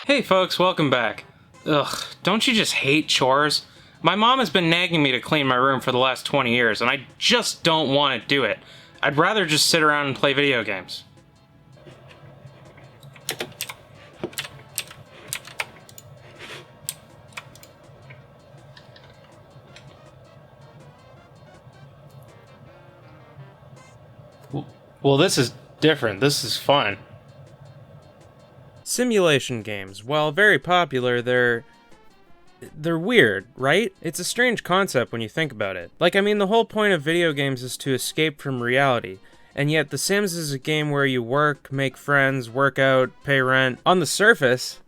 Hey folks, welcome back. Ugh, don't you just hate chores? My mom has been nagging me to clean my room for the last 20 years, and I just don't want to do it. I'd rather just sit around and play video games. Well, this is different. This is fun. Simulation games, while very popular, they're weird, right? It's a strange concept when you think about it. Like, I mean, the whole point of video games is to escape from reality. And yet, The Sims is a game where you work, make friends, work out, pay rent. On the surface,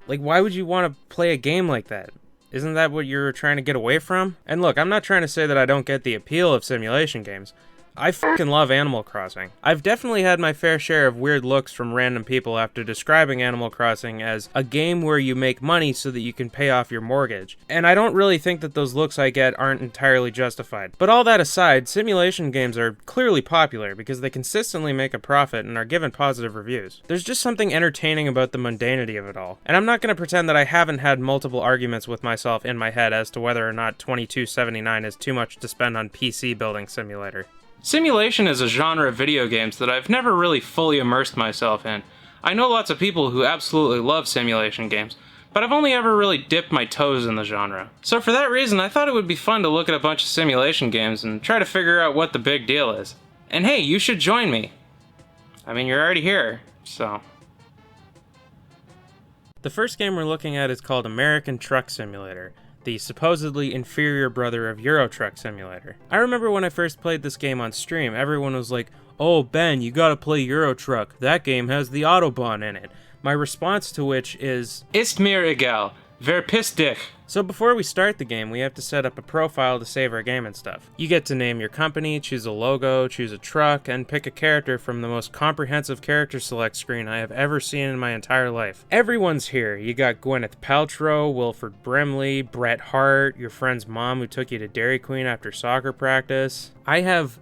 like, why would you want to play a game like that? Isn't that what you're trying to get away from? And look, I'm not trying to say that I don't get the appeal of simulation games. I fucking love Animal Crossing. I've definitely had my fair share of weird looks from random people after describing Animal Crossing as a game where you make money so that you can pay off your mortgage. And I don't really think that those looks I get aren't entirely justified. But all that aside, simulation games are clearly popular because they consistently make a profit and are given positive reviews. There's just something entertaining about the mundanity of it all. And I'm not going to pretend that I haven't had multiple arguments with myself in my head as to whether or not $22.79 is too much to spend on PC Building Simulator. Simulation is a genre of video games that I've never really fully immersed myself in. I know lots of people who absolutely love simulation games, but I've only ever really dipped my toes in the genre. So for that reason, I thought it would be fun to look at a bunch of simulation games and try to figure out what the big deal is. And hey, you should join me. I mean, you're already here, so... The first game we're looking at is called American Truck Simulator, the supposedly inferior brother of Euro Truck Simulator. I remember when I first played this game on stream, everyone was like, "Oh Ben, you gotta play Euro Truck, that game has the Autobahn in it." My response to which is, "Ist mir egal, verpiss dich." So before we start the game, we have to set up a profile to save our game and stuff. You get to name your company, choose a logo, choose a truck, and pick a character from the most comprehensive character select screen I have ever seen in my entire life. Everyone's here. You got Gwyneth Paltrow, Wilford Brimley, Bret Hart, your friend's mom who took you to Dairy Queen after soccer practice. I have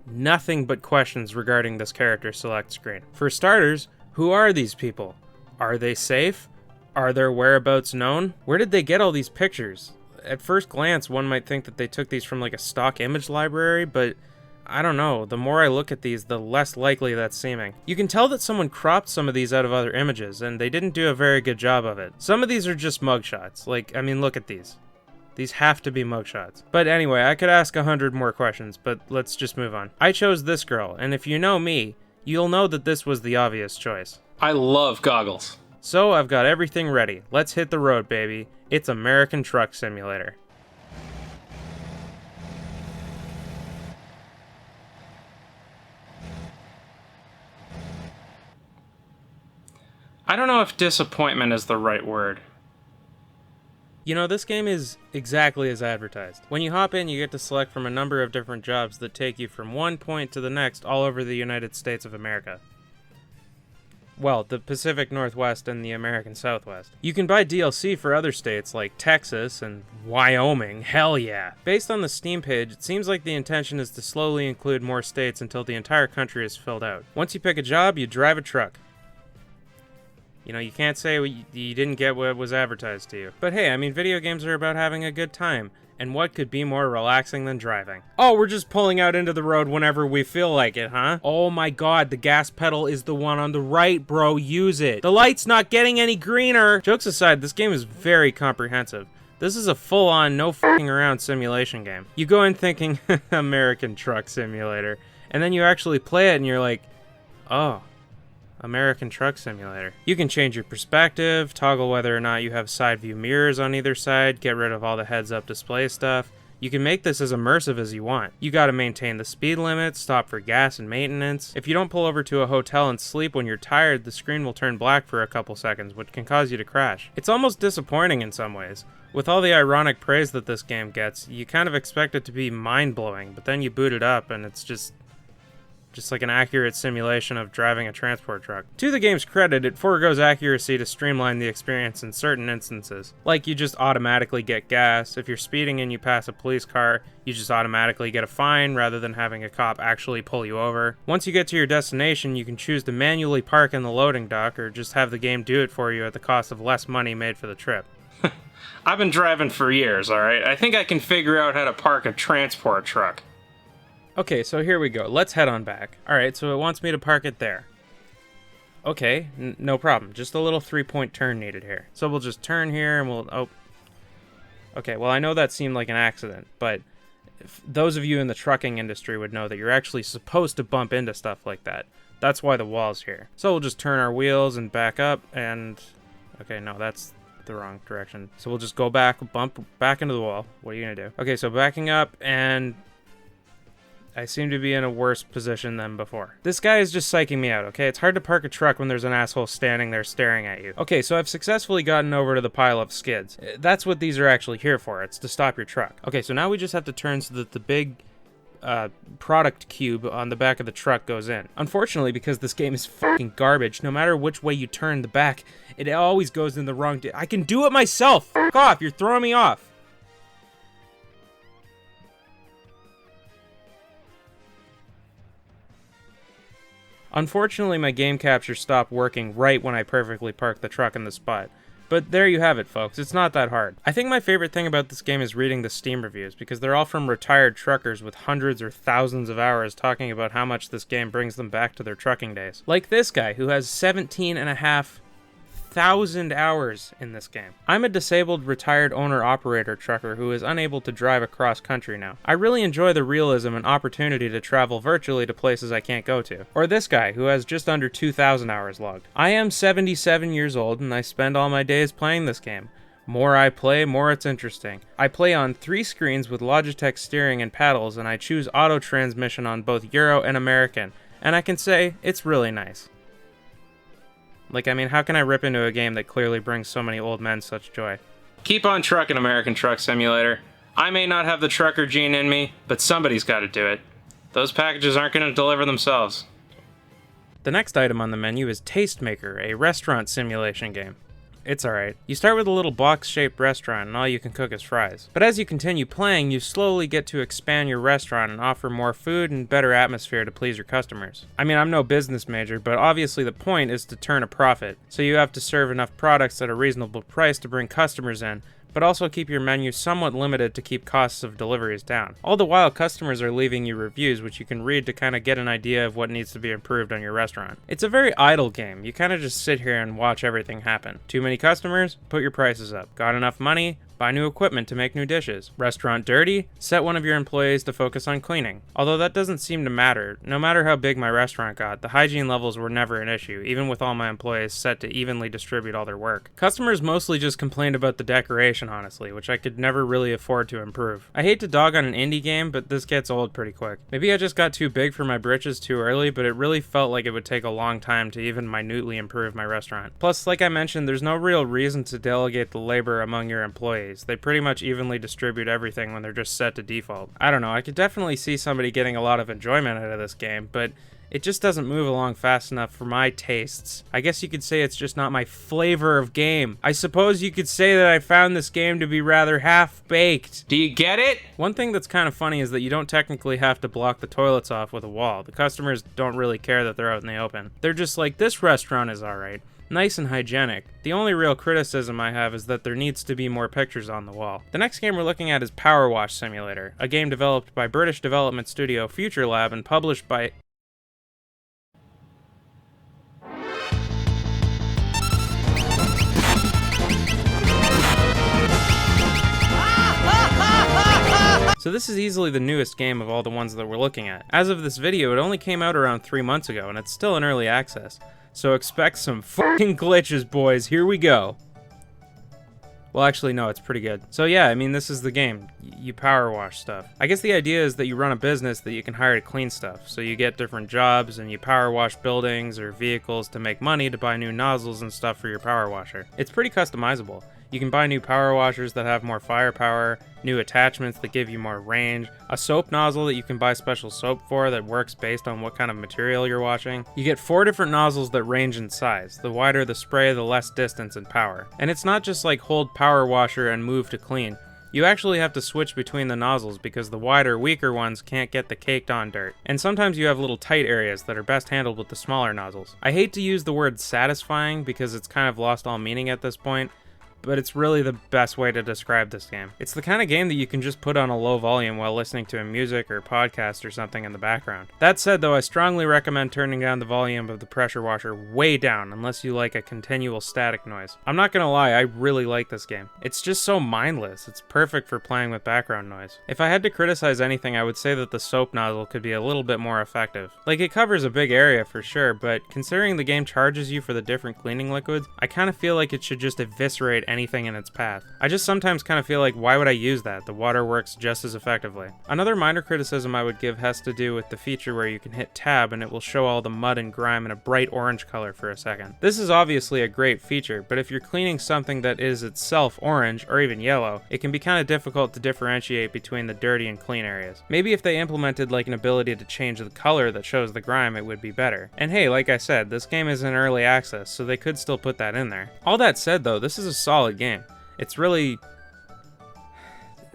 nothing but questions regarding this character select screen. For starters, who are these people? Are they safe? Are their whereabouts known? Where did they get all these pictures? At first glance, one might think that they took these from like a stock image library, but I don't know. The more I look at these, the less likely that's seeming. You can tell that someone cropped some of these out of other images, and they didn't do a very good job of it. Some of these are just mugshots. Like, I mean, look at these. These have to be mugshots. But anyway, I could ask 100 more questions, but let's just move on. I chose this girl, and if you know me, you'll know that this was the obvious choice. I love goggles. So I've got everything ready. Let's hit the road, baby. It's American Truck Simulator. I don't know if disappointment is the right word. You know, this game is exactly as advertised. When you hop in, you get to select from a number of different jobs that take you from one point to the next all over the United States of America. Well, the Pacific Northwest and the American Southwest. You can buy DLC for other states like Texas and Wyoming, hell yeah. Based on the Steam page, it seems like the intention is to slowly include more states until the entire country is filled out. Once you pick a job, you drive a truck. You know, you can't say you didn't get what was advertised to you. But hey, I mean, video games are about having a good time. And what could be more relaxing than driving? Oh, we're just pulling out into the road whenever we feel like it, huh? Oh my god, the gas pedal is the one on the right, bro. Use it. The light's not getting any greener. Jokes aside, this game is very comprehensive. This is a full-on, no f***ing around simulation game. You go in thinking, American Truck Simulator, and then you actually play it and you're like, oh. American Truck Simulator. You can change your perspective, toggle whether or not you have side view mirrors on either side, get rid of all the heads-up display stuff. You can make this as immersive as you want. You gotta maintain the speed limit, stop for gas and maintenance. If you don't pull over to a hotel and sleep when you're tired, the screen will turn black for a couple seconds, which can cause you to crash. It's almost disappointing in some ways. With all the ironic praise that this game gets, you kind of expect it to be mind-blowing, but then you boot it up and it's just just like an accurate simulation of driving a transport truck. To the game's credit, it forgoes accuracy to streamline the experience in certain instances. Like, you just automatically get gas. If you're speeding and you pass a police car, you just automatically get a fine rather than having a cop actually pull you over. Once you get to your destination, you can choose to manually park in the loading dock or just have the game do it for you at the cost of less money made for the trip. I've been driving for years, alright? I think I can figure out how to park a transport truck. Okay, so here we go. Let's head on back. Alright, so it wants me to park it there. Okay, no problem. Just a little 3-point turn needed here. So we'll just turn here and we'll... Oh. Okay, well, I know that seemed like an accident, but those of you in the trucking industry would know that you're actually supposed to bump into stuff like that. That's why the wall's here. So we'll just turn our wheels and back up and... Okay, no, that's the wrong direction. So we'll just go back, bump back into the wall. What are you gonna do? Okay, so backing up, and I seem to be in a worse position than before. This guy is just psyching me out, okay? It's hard to park a truck when there's an asshole standing there staring at you. Okay, so I've successfully gotten over to the pile of skids. That's what these are actually here for. It's to stop your truck. Okay, so now we just have to turn so that the big product cube on the back of the truck goes in. Unfortunately, because this game is fucking garbage, no matter which way you turn the back, it always goes in the wrong I can do it myself! Fuck off, you're throwing me off! Unfortunately, my game capture stopped working right when I perfectly parked the truck in the spot. But there you have it, folks. It's not that hard. I think my favorite thing about this game is reading the Steam reviews, because they're all from retired truckers with hundreds or thousands of hours talking about how much this game brings them back to their trucking days. Like this guy, who has 17,500 hours in this game. I'm a disabled retired owner-operator trucker who is unable to drive across country now. I really enjoy the realism and opportunity to travel virtually to places I can't go to. Or this guy, who has just under 2,000 hours logged. I am 77 years old and I spend all my days playing this game. More I play, more it's interesting. I play on 3 screens with Logitech steering and paddles, and I choose auto transmission on both Euro and American, and I can say, it's really nice. Like, I mean, how can I rip into a game that clearly brings so many old men such joy? Keep on trucking, American Truck Simulator. I may not have the trucker gene in me, but somebody's got to do it. Those packages aren't going to deliver themselves. The next item on the menu is Tastemaker, a restaurant simulation game. It's alright. You start with a little box-shaped restaurant and all you can cook is fries. But as you continue playing, you slowly get to expand your restaurant and offer more food and better atmosphere to please your customers. I mean, I'm no business major, but obviously the point is to turn a profit, so you have to serve enough products at a reasonable price to bring customers in, but also keep your menu somewhat limited to keep costs of deliveries down. All the while, customers are leaving you reviews, which you can read to kind of get an idea of what needs to be improved on your restaurant. It's a very idle game. You kind of just sit here and watch everything happen. Too many customers? Put your prices up. Got enough money? Buy new equipment to make new dishes. Restaurant dirty? Set one of your employees to focus on cleaning. Although that doesn't seem to matter. No matter how big my restaurant got, the hygiene levels were never an issue, even with all my employees set to evenly distribute all their work. Customers mostly just complained about the decoration, honestly, which I could never really afford to improve. I hate to dog on an indie game, but this gets old pretty quick. Maybe I just got too big for my britches too early, but it really felt like it would take a long time to even minutely improve my restaurant. Plus, like I mentioned, there's no real reason to delegate the labor among your employees. They pretty much evenly distribute everything when they're just set to default. I don't know, I could definitely see somebody getting a lot of enjoyment out of this game, but it just doesn't move along fast enough for my tastes. I guess you could say it's just not my flavor of game. I suppose you could say that I found this game to be rather half-baked. Do you get it? One thing that's kind of funny is that you don't technically have to block the toilets off with a wall. The customers don't really care that they're out in the open. They're just like, this restaurant is alright. Nice and hygienic. The only real criticism I have is that there needs to be more pictures on the wall. The next game we're looking at is Power Wash Simulator, a game developed by British development studio Future Lab and published by... So this is easily the newest game of all the ones that we're looking at. As of this video, it only came out around 3 months ago, and it's still in early access. So expect some fucking glitches, boys. Here we go. Well, actually, no, it's pretty good. So yeah, I mean, this is the game. You power wash stuff. I guess the idea is that you run a business that you can hire to clean stuff. So you get different jobs and you power wash buildings or vehicles to make money to buy new nozzles and stuff for your power washer. It's pretty customizable. You can buy new power washers that have more firepower, new attachments that give you more range, a soap nozzle that you can buy special soap for that works based on what kind of material you're washing. You get 4 different nozzles that range in size. The wider the spray, the less distance and power. And it's not just like hold power washer and move to clean. You actually have to switch between the nozzles because the wider, weaker ones can't get the caked on dirt. And sometimes you have little tight areas that are best handled with the smaller nozzles. I hate to use the word satisfying because it's kind of lost all meaning at this point, but it's really the best way to describe this game. It's the kind of game that you can just put on a low volume while listening to a music or podcast or something in the background. That said though, I strongly recommend turning down the volume of the pressure washer way down unless you like a continual static noise. I'm not gonna lie, I really like this game. It's just so mindless. It's perfect for playing with background noise. If I had to criticize anything, I would say that the soap nozzle could be a little bit more effective. Like, it covers a big area for sure, but considering the game charges you for the different cleaning liquids, I kind of feel like it should just eviscerate anything in its path. I just sometimes kind of feel like, why would I use that? The water works just as effectively. Another minor criticism I would give has to do with the feature where you can hit tab and it will show all the mud and grime in a bright orange color for a second. This is obviously a great feature, but if you're cleaning something that is itself orange or even yellow, it can be kind of difficult to differentiate between the dirty and clean areas. Maybe if they implemented like an ability to change the color that shows the grime, it would be better. And hey, like I said, this game is in early access, so they could still put that in there. All that said though, this is a solid game. It's really,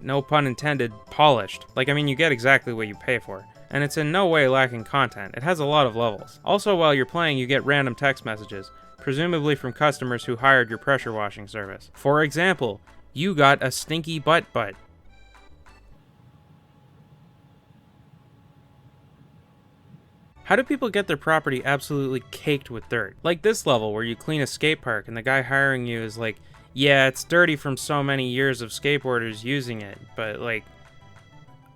no pun intended, polished. Like, I mean, you get exactly what you pay for. And it's in no way lacking content. It has a lot of levels. Also, while you're playing, you get random text messages, presumably from customers who hired your pressure washing service. For example, you got a stinky butt. How do people get their property absolutely caked with dirt? Like this level where you clean a skate park and the guy hiring you is like, yeah, it's dirty from so many years of skateboarders using it, but like,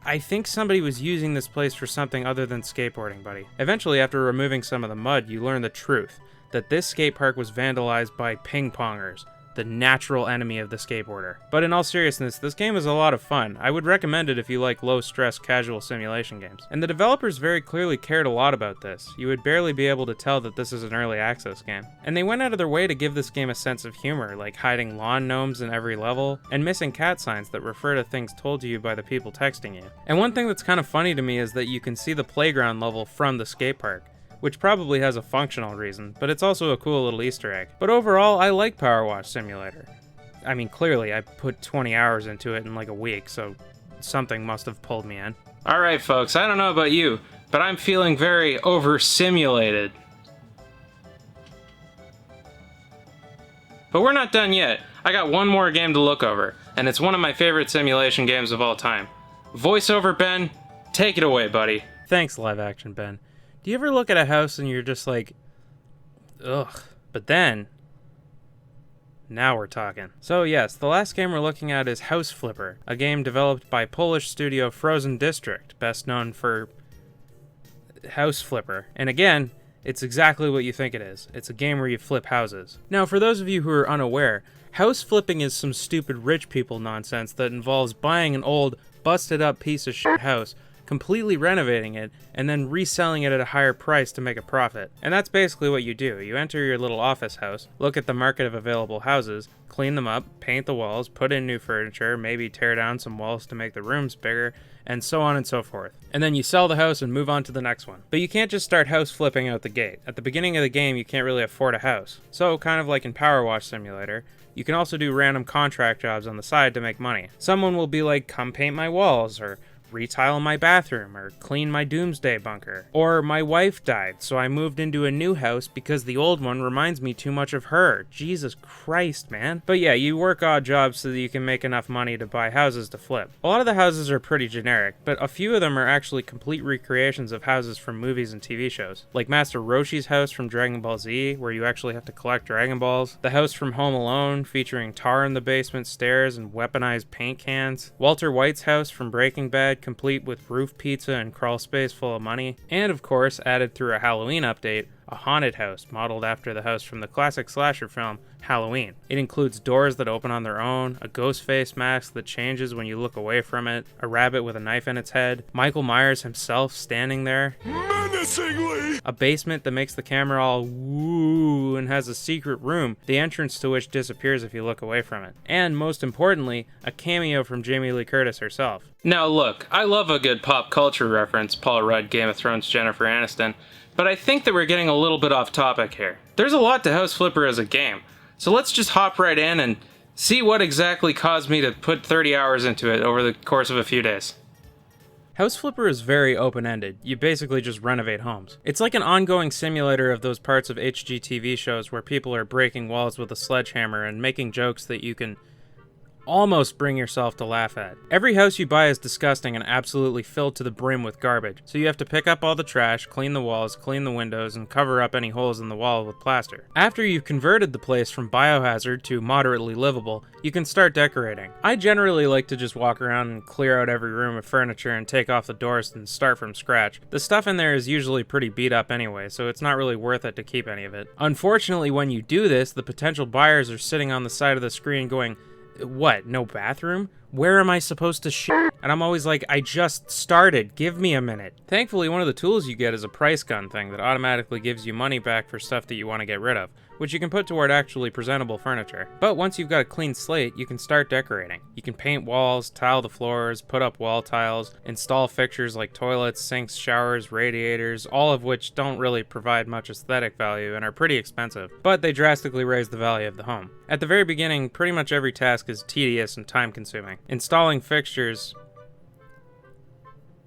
I think somebody was using this place for something other than skateboarding, buddy. Eventually, after removing some of the mud, you learn the truth, that this skate park was vandalized by ping-pongers, the natural enemy of the skateboarder. But in all seriousness, this game is a lot of fun. I would recommend it if you like low-stress casual simulation games. And the developers very clearly cared a lot about this. You would barely be able to tell that this is an early access game. And they went out of their way to give this game a sense of humor, like hiding lawn gnomes in every level, and missing cat signs that refer to things told to you by the people texting you. And one thing that's kind of funny to me is that you can see the playground level from the skate park, which probably has a functional reason, but it's also a cool little Easter egg. But overall, I like Power Wash Simulator. I mean, clearly, I put 20 hours into it in like a week, so something must have pulled me in. Alright folks, I don't know about you, but I'm feeling very over-simulated. But we're not done yet. I got one more game to look over, and it's one of my favorite simulation games of all time. Voiceover Ben, take it away, buddy. Thanks, live action Ben. Do you ever look at a house and you're just like, ugh, but then, now we're talking. So yes, the last game we're looking at is House Flipper, a game developed by Polish studio Frozen District, best known for House Flipper. And again, it's exactly what you think it is. It's a game where you flip houses. Now, for those of you who are unaware, house flipping is some stupid rich people nonsense that involves buying an old, busted up piece of shit house, completely renovating it, and then reselling it at a higher price to make a profit. And that's basically what you do. You enter your little office house, look at the market of available houses, clean them up, paint the walls, put in new furniture, maybe tear down some walls to make the rooms bigger, and so on and so forth. And then you sell the house and move on to the next one. But you can't just start house flipping out the gate. At the beginning of the game, you can't really afford a house. So, kind of like in Power Wash Simulator, you can also do random contract jobs on the side to make money. Someone will be like, come paint my walls, or retile my bathroom, or clean my doomsday bunker. Or my wife died, so I moved into a new house because the old one reminds me too much of her. Jesus Christ, man. But yeah, you work odd jobs so that you can make enough money to buy houses to flip. A lot of the houses are pretty generic, but a few of them are actually complete recreations of houses from movies and TV shows. Like Master Roshi's house from Dragon Ball Z, where you actually have to collect Dragon Balls. The house from Home Alone, featuring tar in the basement stairs and weaponized paint cans. Walter White's house from Breaking Bad, complete with roof pizza and crawl space full of money. And of course, added through a Halloween update, a haunted house modeled after the house from the classic slasher film Halloween. It includes doors that open on their own, a ghost face mask that changes when you look away from it, a rabbit with a knife in its head, Michael Myers himself standing there. menacingly. A basement that makes the camera all woo and has a secret room, the entrance to which disappears if you look away from it. And most importantly, a cameo from Jamie Lee Curtis herself. Now look, I love a good pop culture reference, Paul Rudd, Game of Thrones, Jennifer Aniston, but I think that we're getting a little bit off topic here. There's a lot to House Flipper as a game, so let's just hop right in and see what exactly caused me to put 30 hours into it over the course of a few days. House Flipper is very open-ended. You basically just renovate homes. It's like an ongoing simulator of those parts of HGTV shows where people are breaking walls with a sledgehammer and making jokes that you can almost bring yourself to laugh at. Every house you buy is disgusting and absolutely filled to the brim with garbage, so you have to pick up all the trash, clean the walls, clean the windows, and cover up any holes in the wall with plaster. After you've converted the place from biohazard to moderately livable, you can start decorating. I generally like to just walk around and clear out every room of furniture and take off the doors and start from scratch. The stuff in there is usually pretty beat up anyway, so it's not really worth it to keep any of it. Unfortunately, when you do this, the potential buyers are sitting on the side of the screen going, "What, no bathroom? Where am I supposed to shit?" And I'm always like, I just started, give me a minute. Thankfully, one of the tools you get is a price gun thing that automatically gives you money back for stuff that you want to get rid of, which you can put toward actually presentable furniture. But once you've got a clean slate, you can start decorating. You can paint walls, tile the floors, put up wall tiles, install fixtures like toilets, sinks, showers, radiators, all of which don't really provide much aesthetic value and are pretty expensive, but they drastically raise the value of the home. At the very beginning, pretty much every task is tedious and time-consuming. Installing fixtures,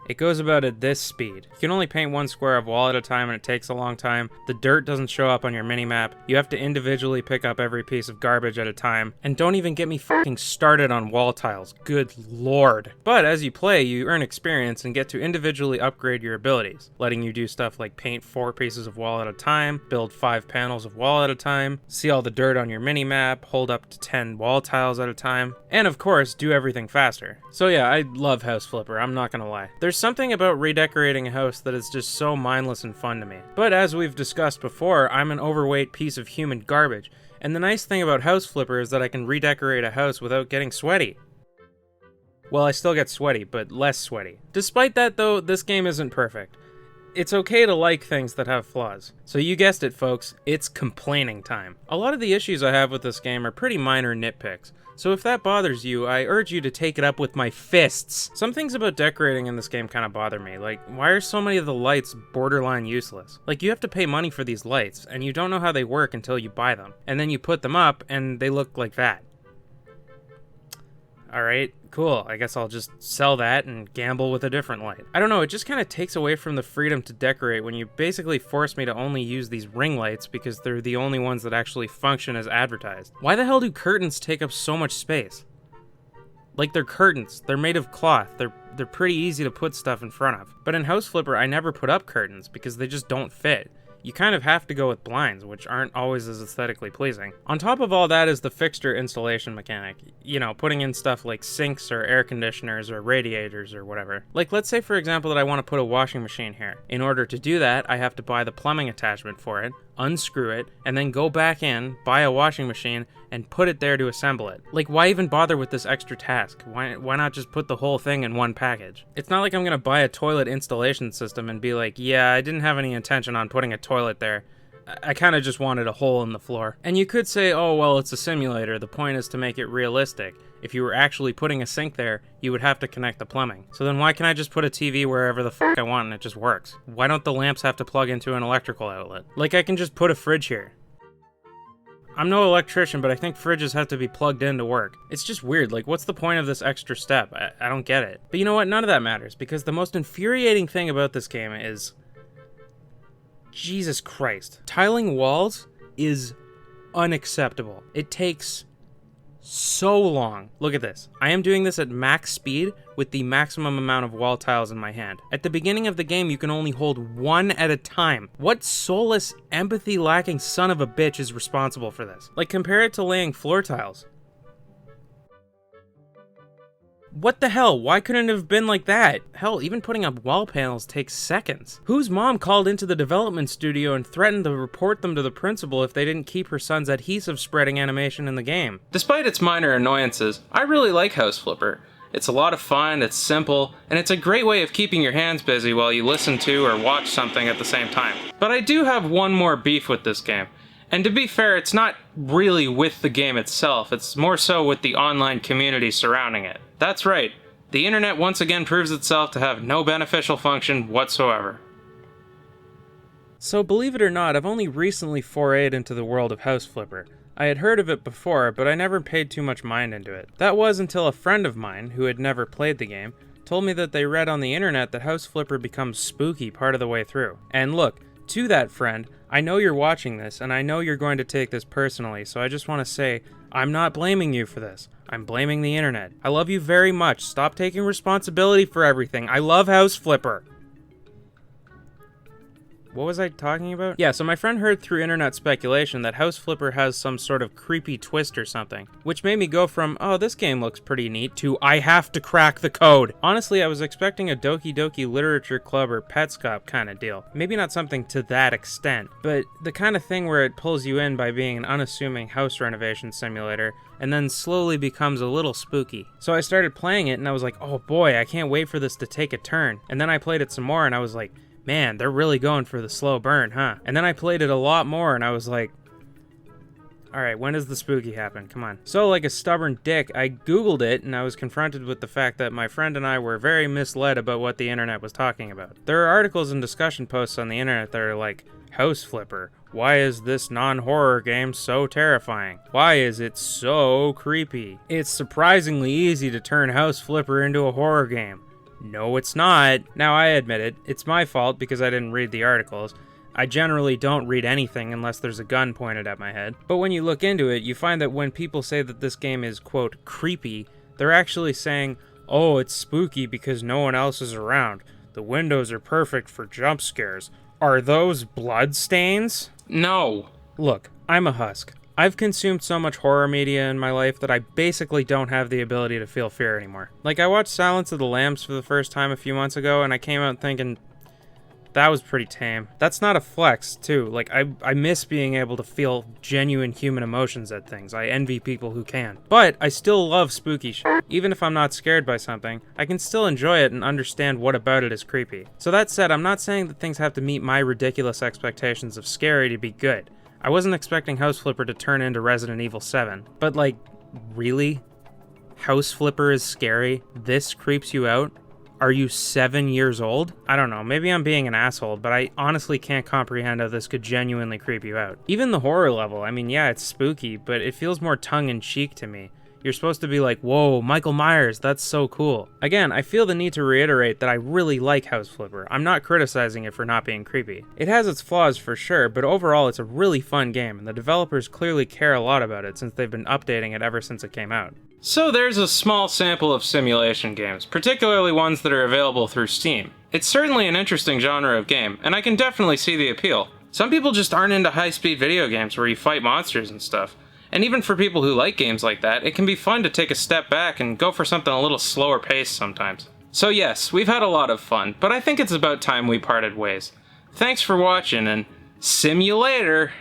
it goes about at this speed. You can only paint one square of wall at a time and it takes a long time. The dirt doesn't show up on your minimap. You have to individually pick up every piece of garbage at a time. And don't even get me fucking started on wall tiles. Good lord. But as you play, you earn experience and get to individually upgrade your abilities, letting you do stuff like paint 4 pieces of wall at a time, build 5 panels of wall at a time, see all the dirt on your minimap, hold up to 10 wall tiles at a time, and of course, do everything faster. So yeah, I love House Flipper, I'm not gonna lie. There's something about redecorating a house that is just so mindless and fun to me. But as we've discussed before, I'm an overweight piece of human garbage, and the nice thing about House Flipper is that I can redecorate a house without getting sweaty. Well, I still get sweaty, but less sweaty. Despite that though, this game isn't perfect. It's okay to like things that have flaws. So you guessed it, folks, it's complaining time. A lot of the issues I have with this game are pretty minor nitpicks. So if that bothers you, I urge you to take it up with my fists. Some things about decorating in this game kind of bother me, like why are so many of the lights borderline useless? Like you have to pay money for these lights, and you don't know how they work until you buy them. And then you put them up, and they look like that. Alright, cool, I guess I'll just sell that and gamble with a different light. I don't know, it just kind of takes away from the freedom to decorate when you basically force me to only use these ring lights because they're the only ones that actually function as advertised. Why the hell do curtains take up so much space? Like they're curtains, they're made of cloth, they're pretty easy to put stuff in front of. But in House Flipper, I never put up curtains because they just don't fit. You kind of have to go with blinds, which aren't always as aesthetically pleasing. On top of all that is the fixture installation mechanic. You know, putting in stuff like sinks or air conditioners or radiators or whatever. Like, let's say for example that I want to put a washing machine here. In order to do that, I have to buy the plumbing attachment for it, unscrew it, and then go back in, buy a washing machine, and put it there to assemble it. Like, why even bother with this extra task? Why not just put the whole thing in one package? It's not like I'm gonna buy a toilet installation system and be like, yeah, I didn't have any intention on putting a toilet there. I kind of just wanted a hole in the floor. And you could say, oh, well, it's a simulator. The point is to make it realistic. If you were actually putting a sink there, you would have to connect the plumbing. So then why can't I just put a TV wherever the fuck I want and it just works? Why don't the lamps have to plug into an electrical outlet? Like, I can just put a fridge here. I'm no electrician, but I think fridges have to be plugged in to work. It's just weird, like what's the point of this extra step? I don't get it. But you know what, none of that matters, because the most infuriating thing about this game is... Jesus Christ. Tiling walls is unacceptable. It takes so long. Look at this. I am doing this at max speed with the maximum amount of wall tiles in my hand. At the beginning of the game, you can only hold one at a time. What soulless, empathy-lacking son of a bitch is responsible for this? Like, compare it to laying floor tiles. What the hell? Why couldn't it have been like that? Hell, even putting up wall panels takes seconds. Whose mom called into the development studio and threatened to report them to the principal if they didn't keep her son's adhesive spreading animation in the game? Despite its minor annoyances, I really like House Flipper. It's a lot of fun, it's simple, and it's a great way of keeping your hands busy while you listen to or watch something at the same time. But I do have one more beef with this game. And to be fair, it's not really with the game itself, it's more so with the online community surrounding it. That's right, the internet once again proves itself to have no beneficial function whatsoever. So believe it or not, I've only recently forayed into the world of House Flipper. I had heard of it before, but I never paid too much mind into it. That was until a friend of mine, who had never played the game, told me that they read on the internet that House Flipper becomes spooky part of the way through. And look, to that friend, I know you're watching this, and I know you're going to take this personally, so I just want to say, I'm not blaming you for this. I'm blaming the internet. I love you very much. Stop taking responsibility for everything. I love House Flipper. What was I talking about? Yeah, so my friend heard through internet speculation that House Flipper has some sort of creepy twist or something, which made me go from, oh, this game looks pretty neat, to I have to crack the code. Honestly, I was expecting a Doki Doki Literature Club or Petscop kind of deal. Maybe not something to that extent, but the kind of thing where it pulls you in by being an unassuming house renovation simulator, and then slowly becomes a little spooky. So I started playing it, and I was like, oh boy, I can't wait for this to take a turn. And then I played it some more, and I was like, man, they're really going for the slow burn, huh? And then I played it a lot more, and I was like, alright, when does the spooky happen? Come on. So, like a stubborn dick, I googled it, and I was confronted with the fact that my friend and I were very misled about what the internet was talking about. There are articles and discussion posts on the internet that are like, House Flipper, why is this non-horror game so terrifying? Why is it so creepy? It's surprisingly easy to turn House Flipper into a horror game. No, it's not. Now, I admit it, it's my fault because I didn't read the articles. I generally don't read anything unless there's a gun pointed at my head. But when you look into it, you find that when people say that this game is, quote, creepy, they're actually saying, oh, it's spooky because no one else is around. The windows are perfect for jump scares. Are those blood stains? No. Look, I'm a husk. I've consumed so much horror media in my life that I basically don't have the ability to feel fear anymore. Like, I watched Silence of the Lambs for the first time a few months ago, and I came out thinking, that was pretty tame. That's not a flex, too. Like, I miss being able to feel genuine human emotions at things. I envy people who can. But I still love spooky shit. Even if I'm not scared by something, I can still enjoy it and understand what about it is creepy. So that said, I'm not saying that things have to meet my ridiculous expectations of scary to be good. I wasn't expecting House Flipper to turn into Resident Evil 7. But, like, really? House Flipper is scary? This creeps you out? Are you 7 years old? I don't know, maybe I'm being an asshole, but I honestly can't comprehend how this could genuinely creep you out. Even the horror level, I mean, yeah, it's spooky, but it feels more tongue-in-cheek to me. You're supposed to be like, whoa, Michael Myers, that's so cool. Again, I feel the need to reiterate that I really like House Flipper. I'm not criticizing it for not being creepy. It has its flaws for sure, but overall it's a really fun game, and the developers clearly care a lot about it since they've been updating it ever since it came out. So there's a small sample of simulation games, particularly ones that are available through Steam. It's certainly an interesting genre of game, and I can definitely see the appeal. Some people just aren't into high-speed video games where you fight monsters and stuff. And even for people who like games like that, it can be fun to take a step back and go for something a little slower paced sometimes. So yes, we've had a lot of fun, but I think it's about time we parted ways. Thanks for watching, and simulator!